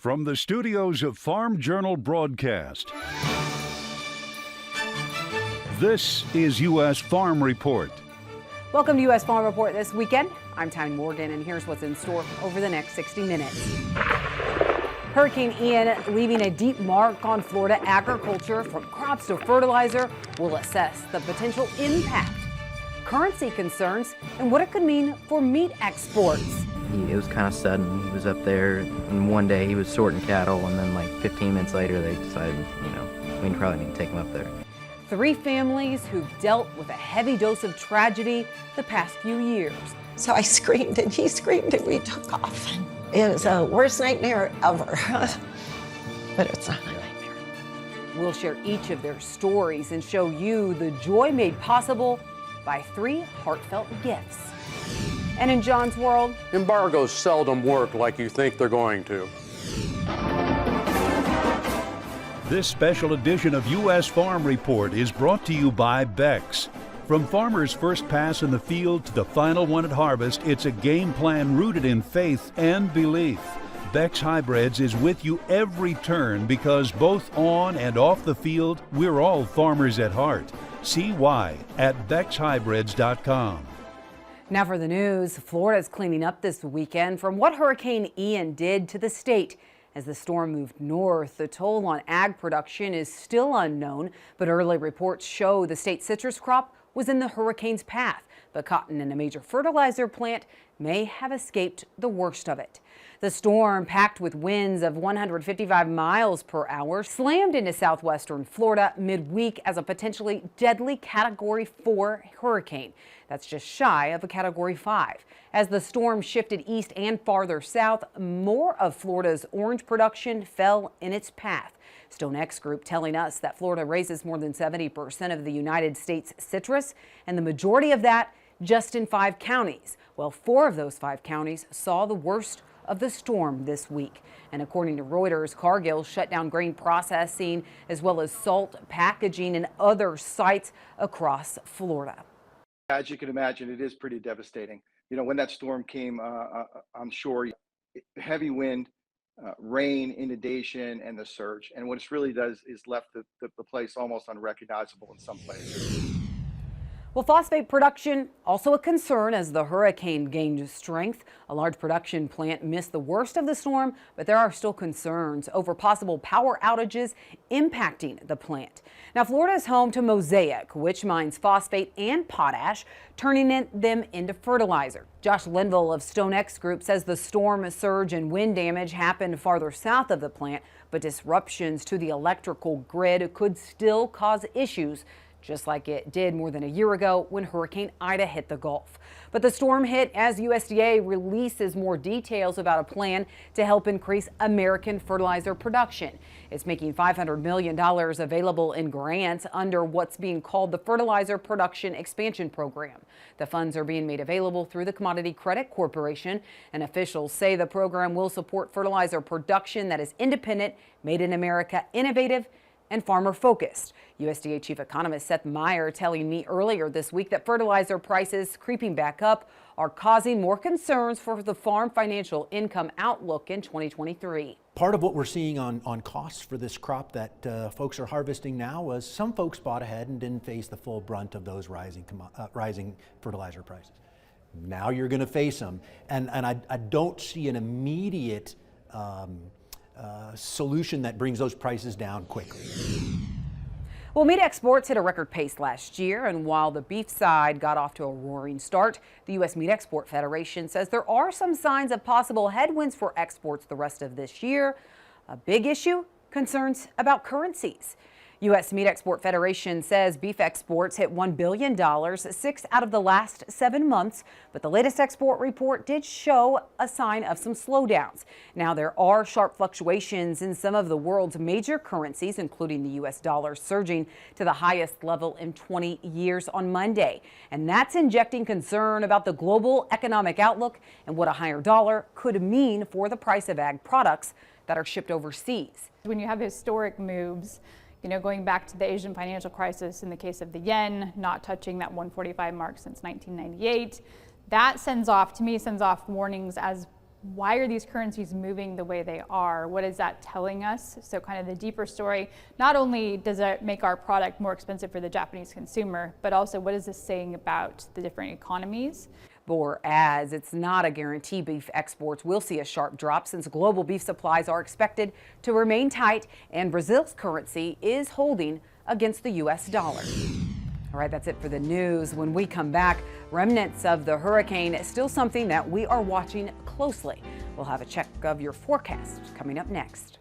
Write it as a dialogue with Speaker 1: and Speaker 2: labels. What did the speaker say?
Speaker 1: From the studios of Farm Journal Broadcast, this is U.S. Farm Report.
Speaker 2: Welcome to U.S. Farm Report this weekend. I'm Tyne Morgan, and here's what's in store over the next 60 minutes. Hurricane Ian leaving a deep mark on Florida agriculture. From crops to fertilizer, we'll assess the potential impact, currency concerns, and what it could mean for meat exports.
Speaker 3: It was kind of sudden. He was up there, and one day he was sorting cattle, and then like 15 minutes later they decided, we probably need to take him up there.
Speaker 2: 3 families who've dealt with a heavy dose of tragedy the past few years.
Speaker 4: So I screamed and he screamed and we took off. It was the worst nightmare ever, but it's not a nightmare.
Speaker 2: We'll share each of their stories and show you the joy made possible by 3 heartfelt gifts. And in John's world,
Speaker 5: embargoes seldom work like you think they're going to.
Speaker 1: This special edition of U.S. Farm Report is brought to you by Beck's. From farmers' first pass in the field to the final one at harvest, it's a game plan rooted in faith and belief. Beck's Hybrids is with you every turn because both on and off the field, we're all farmers at heart. See why at BecksHybrids.com.
Speaker 2: Now for the news. Florida's cleaning up this weekend from what Hurricane Ian did to the state. As the storm moved north, the toll on ag production is still unknown, but early reports show the state's citrus crop was in the hurricane's path. But cotton and a major fertilizer plant may have escaped the worst of it. The storm, packed with winds of 155 miles per hour, slammed into southwestern Florida midweek as a potentially deadly Category 4 hurricane. That's just shy of a Category 5. As the storm shifted east and farther south, more of Florida's orange production fell in its path. StoneX Group telling us that Florida raises more than 70% of the United States citrus, and the majority of that just in 5 counties. Well, 4 of those 5 counties saw the worst of the storm this week. And according to Reuters, Cargill shut down grain processing as well as salt packaging and other sites across Florida.
Speaker 6: As you can imagine, it is pretty devastating. When that storm came on shore, heavy wind, rain, inundation, and the surge. And what it really does is left the place almost unrecognizable in some places.
Speaker 2: Well, phosphate production also a concern as the hurricane gained strength. A large production plant missed the worst of the storm, but there are still concerns over possible power outages impacting the plant. Now, Florida is home to Mosaic, which mines phosphate and potash, turning them into fertilizer. Josh Linville of StoneX Group says the storm surge and wind damage happened farther south of the plant, but disruptions to the electrical grid could still cause issues, just like it did more than a year ago when Hurricane Ida hit the Gulf. But the storm hit as USDA releases more details about a plan to help increase American fertilizer production. It's making $500 million available in grants under what's being called the Fertilizer Production Expansion Program. The funds are being made available through the Commodity Credit Corporation, and officials say the program will support fertilizer production that is independent, made in America, innovative, and farmer-focused. USDA Chief Economist Seth Meyer telling me earlier this week that fertilizer prices creeping back up are causing more concerns for the farm financial income outlook in 2023.
Speaker 7: Part of what we're seeing on costs for this crop that folks are harvesting now was some folks bought ahead and didn't face the full brunt of those rising fertilizer prices. Now you're going to face them, and I don't see an immediate solution that brings those prices down quickly.
Speaker 2: Well, meat exports hit a record pace last year, and while the beef side got off to a roaring start, the U.S. Meat Export Federation says there are some signs of possible headwinds for exports the rest of this year. A big issue, concerns about currencies. U.S. Meat Export Federation says beef exports hit $1 billion 6 out of the last 7 months, but the latest export report did show a sign of some slowdowns. Now, there are sharp fluctuations in some of the world's major currencies, including the U.S. dollar surging to the highest level in 20 years on Monday. And that's injecting concern about the global economic outlook and what a higher dollar could mean for the price of ag products that are shipped overseas.
Speaker 8: When you have historic moves, going back to the Asian financial crisis in the case of the yen, not touching that 145 mark since 1998, that sends off warnings as why are these currencies moving the way they are? What is that telling us? So kind of the deeper story, not only does it make our product more expensive for the Japanese consumer, but also what is this saying about the different economies?
Speaker 2: Boer adds it's not a guarantee beef exports will see a sharp drop since global beef supplies are expected to remain tight and Brazil's currency is holding against the U.S. dollar. All right, that's it for the news. When we come back, remnants of the hurricane is still something that we are watching closely. We'll have a check of your forecast coming up next.